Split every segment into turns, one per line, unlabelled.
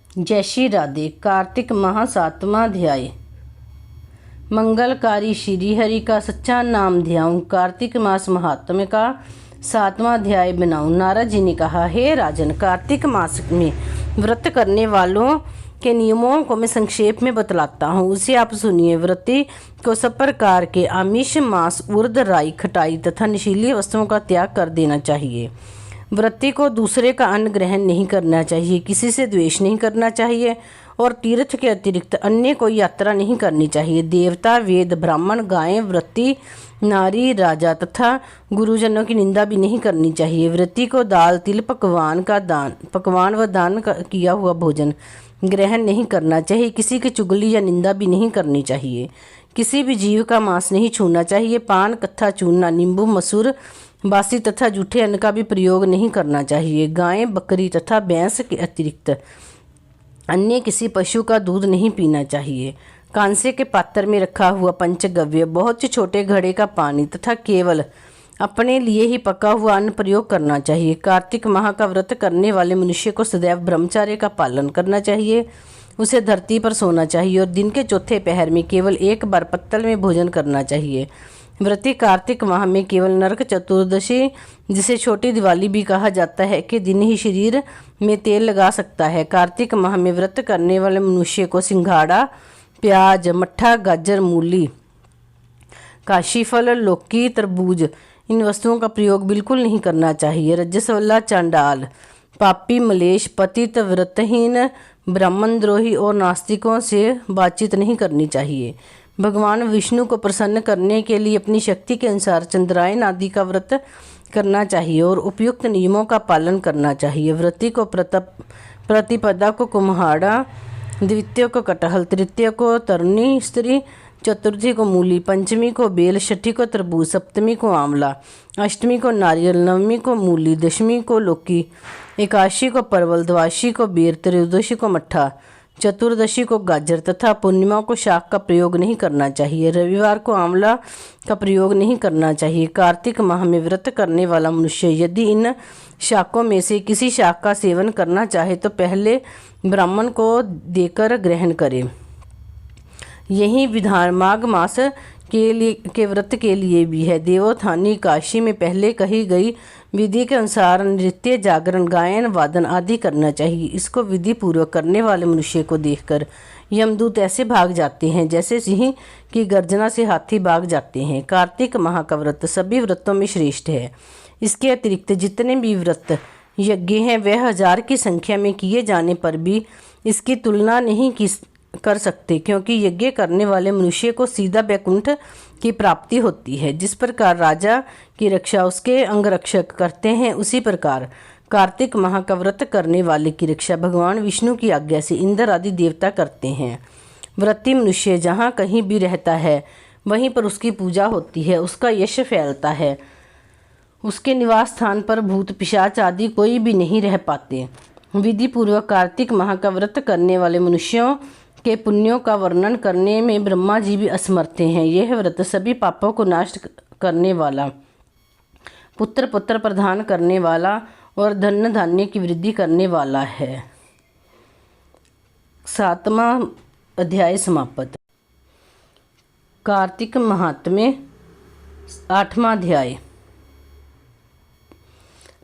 जय श्री राधे। कार्तिक माह 7वां अध्याय। मंगलकारी श्री हरि का सच्चा नाम ध्याऊं, कार्तिक मास महात्म्य का 7वां अध्याय बनाऊं। नारद जी ने कहा, हे राजन, कार्तिक मास में व्रत करने वालों के नियमों को मैं संक्षेप में बतलाता हूँ, उसे आप सुनिए। व्रती को सब प्रकार के आमिष, मांस, उर्द, राई, खटाई तथा नशीली वस्तुओं का त्याग कर देना चाहिए। व्रती को दूसरे का अन्न ग्रहण नहीं करना चाहिए, किसी से द्वेष नहीं करना चाहिए और तीर्थ के अतिरिक्त अन्य कोई यात्रा नहीं करनी चाहिए। देवता, वेद, ब्राह्मण, गायें, व्रती, नारी, राजा तथा गुरुजनों की निंदा भी नहीं करनी चाहिए। व्रती को दाल, तिल, पकवान व दान किया हुआ भोजन ग्रहण नहीं करना चाहिए। किसी की चुगली या निंदा भी नहीं करनी चाहिए। किसी भी जीव का मांस नहीं छूना चाहिए। पान, कत्था, चूना, नींबू, मसूर, बासी तथा जूठे अन्न का भी प्रयोग नहीं करना चाहिए। गायें, बकरी तथा भैंस के अतिरिक्त अन्य किसी पशु का दूध नहीं पीना चाहिए। कांसे के पात्र में रखा हुआ पंचगव्य, बहुत छोटे घड़े का पानी तथा केवल अपने लिए ही पका हुआ अन्न प्रयोग करना चाहिए। कार्तिक माह का व्रत करने वाले मनुष्य को सदैव ब्रह्मचर्य का पालन करना चाहिए। उसे धरती पर सोना चाहिए और दिन के चौथे पहर में केवल एक बार पत्तल में भोजन करना चाहिए। व्रती कार्तिक माह में केवल नरक चतुर्दशी, जिसे छोटी दिवाली भी कहा जाता है, के दिन ही शरीर में तेल लगा सकता है। कार्तिक माह में व्रत करने वाले मनुष्य को सिंघाड़ा, प्याज, मट्ठा, गाजर, मूली, काशीफल, लौकी, तरबूज, इन वस्तुओं का प्रयोग बिल्कुल नहीं करना चाहिए। रजस्वला, चांडाल, पापी, मलेश, पतित, व्रतहीन, ब्राह्मणद्रोही और नास्तिकों से बातचीत नहीं करनी चाहिए। भगवान विष्णु को प्रसन्न करने के लिए अपनी शक्ति के अनुसार चंद्रायन आदि का व्रत करना चाहिए और उपयुक्त नियमों का पालन करना चाहिए। व्रती को प्रतिपदा को कुम्हाड़ा, द्वितीय को कटहल, तृतीय को तरुणी स्त्री, चतुर्थी को मूली, पंचमी को बेल, छठी को तरबूज, सप्तमी को आंवला, अष्टमी को नारियल, नवमी को मूली, दशमी को लौकी, एकादशी को परवल, द्वादशी को बेर, त्रयोदशी को मट्ठा, चतुर्दशी को गाजर तथा पूर्णिमा को शाक का प्रयोग नहीं करना चाहिए। रविवार को आंवला का प्रयोग नहीं करना चाहिए। कार्तिक माह में व्रत करने वाला मनुष्य यदि इन शाकों में से किसी शाक का सेवन करना चाहे तो पहले ब्राह्मण को देकर ग्रहण करे। यही विधान माघ मास के व्रत के लिए भी है। देवोत्थानी काशी में पहले कही गई विधि के अनुसार नृत्य, जागरण, गायन, वादन आदि करना चाहिए। इसको विधि पूर्वक करने वाले मनुष्य को देखकर यमदूत ऐसे भाग जाते हैं जैसे सिंह की गर्जना से हाथी भाग जाते हैं। कार्तिक माह का व्रत सभी व्रतों में श्रेष्ठ है। इसके अतिरिक्त जितने भी व्रत यज्ञ हैं वह 1000 की संख्या में किए जाने पर भी इसकी तुलना नहीं कर सकते, क्योंकि यज्ञ करने वाले मनुष्य को सीधा वैकुंठ की प्राप्ति होती है। जिस प्रकार राजा की रक्षा उसके अंगरक्षक करते हैं, उसी प्रकार कार्तिक माह का व्रत करने वाले की रक्षा भगवान विष्णु की आज्ञा से इंद्र आदि देवता करते हैं। व्रती मनुष्य जहाँ कहीं भी रहता है वहीं पर उसकी पूजा होती है, उसका यश फैलता है। उसके निवास स्थान पर भूत, पिशाच आदि कोई भी नहीं रह पाते। विधि पूर्वक कार्तिक माह का व्रत करने वाले मनुष्यों के पुण्यों का वर्णन करने में ब्रह्मा जी भी असमर्थ हैं। यह व्रत सभी पापों को नाश करने वाला, पुत्र प्रदान करने वाला और धन धान्य की वृद्धि करने वाला है। 7वां अध्याय समाप्त। कार्तिक महात्म्य 8वां अध्याय।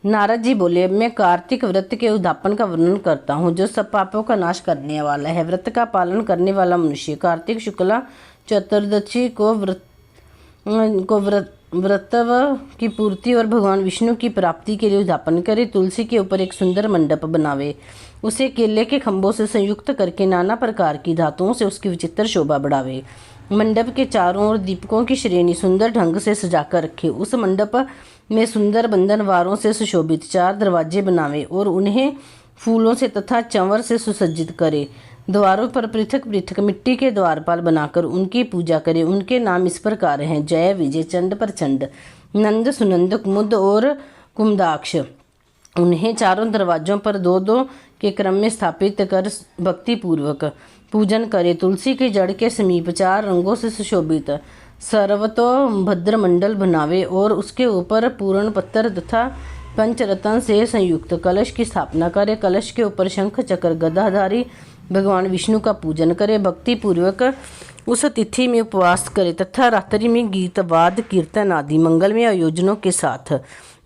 नारद जी बोले, अब मैं कार्तिक व्रत के उद्यापन का वर्णन करता हूँ, जो सब पापों का नाश करने वाला है। व्रत का पालन करने वाला मनुष्य कार्तिक शुक्ला चतुर्दशी को व्रतव की पूर्ति और भगवान विष्णु की प्राप्ति के लिए उद्यापन करे। तुलसी के ऊपर एक सुंदर मंडप बनावे, उसे केले के खंभों से संयुक्त करके नाना प्रकार की धातुओं से उसकी विचित्र शोभा बढ़ावे। मंडप के चारों ओर दीपकों की श्रेणी सुंदर ढंग से सजाकर रखे। उस मंडप में सुंदर बंधनवारों से सुशोभित 4 दरवाजे बनावे और उन्हें फूलों से तथा चंवर से सुसज्जित करे। द्वारों पर पृथक पृथक मिट्टी के द्वारपाल बनाकर उनकी पूजा करे। उनके नाम इस प्रकार हैं: जय, विजय, चंड, प्रचंड, नंद, सुनंद, कुमुद और कुमदाक्ष। उन्हें चारों दरवाजों पर 2-2 के क्रम में स्थापित कर भक्ति पूर्वक पूजन करे। तुलसी की जड़ के समीप 4 रंगों से सुशोभित सर्वतो भद्र मंडल बनावे और उसके ऊपर पूर्ण पत्थर तथा पंचरत्न से संयुक्त कलश की स्थापना करे। कलश के ऊपर शंख चक्र गदाधारी भगवान विष्णु का पूजन करे। भक्ति पूर्वक उस तिथि में उपवास करे तथा रात्रि में गीत वाद कीर्तन आदि मंगलमय आयोजनों के साथ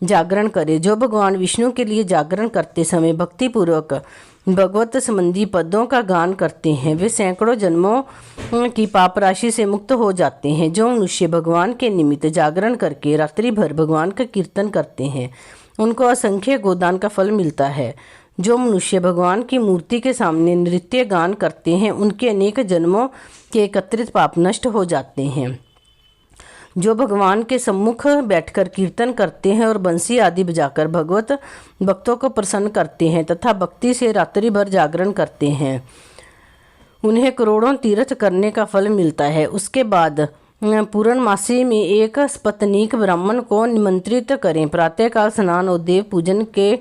जागरण करे। जो भगवान विष्णु के लिए जागरण करते समय भक्ति पूर्वक भगवत संबंधी पदों का गान करते हैं, वे सैकड़ों जन्मों की पाप राशि से मुक्त हो जाते हैं। जो मनुष्य भगवान के निमित्त जागरण करके रात्रि भर भगवान का कीर्तन करते हैं, उनको असंख्य गोदान का फल मिलता है। जो मनुष्य भगवान की मूर्ति के सामने नृत्य गान करते हैं, उनके अनेक जन्मों के एकत्रित पाप नष्ट हो जाते हैं। जो भगवान के सम्मुख बैठकर कीर्तन करते हैं और बंसी आदि बजाकर भगवत भक्तों को प्रसन्न करते हैं तथा भक्ति से रात्रि भर जागरण करते हैं, उन्हें करोड़ों तीर्थ करने का फल मिलता है। उसके बाद पूर्णमासी में एक स्पतनिक ब्राह्मण को निमंत्रित करें। प्रातःकाल स्नान और देव पूजन के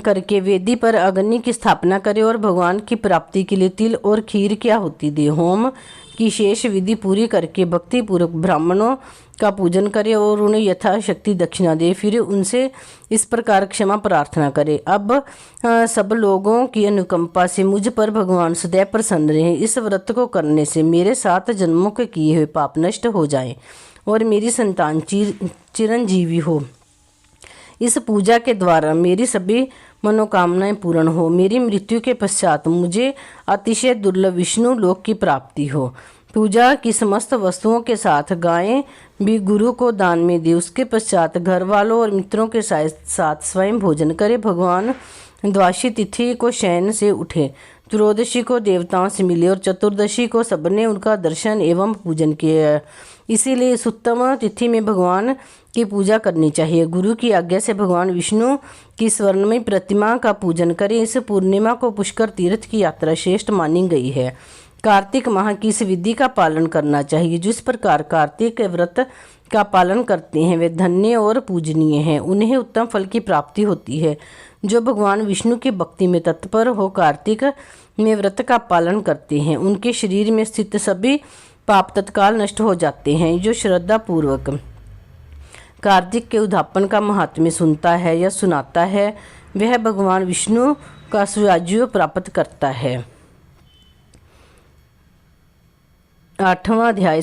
करके वेदी पर अग्नि की स्थापना करे और भगवान की प्राप्ति के लिए तिल और खीर की आहुति दे। होम की शेष विधि पूरी करके भक्ति पूर्वक ब्राह्मणों का पूजन करे और उन्हें यथाशक्ति दक्षिणा दे। फिर उनसे इस प्रकार क्षमा प्रार्थना करे, अब सब लोगों की अनुकंपा से मुझ पर भगवान सदैव प्रसन्न रहें। इस व्रत को करने से मेरे 7 जन्मों के किए हुए पाप नष्ट हो जाएं और मेरी संतान चिरंजीवी हो। इस पूजा के द्वारा मेरी सभी मनोकामनाएं पूर्ण हो। मेरी मृत्यु के पश्चात मुझे अतिशय दुर्लभ विष्णु लोक की प्राप्ति हो। पूजा की समस्त वस्तुओं के साथ गायें भी गुरु को दान में दे। उसके पश्चात घर वालों और मित्रों के साथ स्वयं भोजन करे। भगवान द्वादशी तिथि को शयन से उठे, त्रयोदशी को देवताओं से मिले और चतुर्दशी को सबने उनका दर्शन एवं पूजन किया। इसीलिए इस उत्तम तिथि में भगवान की पूजा करनी चाहिए। गुरु की आज्ञा से भगवान विष्णु की स्वर्णमयी प्रतिमा का पूजन करें। इस पूर्णिमा को पुष्कर तीर्थ की यात्रा श्रेष्ठ मानी गई है। कार्तिक माह की इस विधि का पालन करना चाहिए। जिस प्रकार कार्तिक व्रत का पालन करते हैं वे धन्य और पूजनीय हैं, उन्हें उत्तम फल की प्राप्ति होती है। जो भगवान विष्णु की भक्ति में तत्पर हो कार्तिक में व्रत का पालन करते हैं, उनके शरीर में स्थित सभी पाप तत्काल नष्ट हो जाते हैं। जो श्रद्धा पूर्वक कार्तिक के उद्यापन का महात्म्य सुनता है या सुनाता है, वह भगवान विष्णु का सुराज्य प्राप्त करता है। 8वां अध्याय।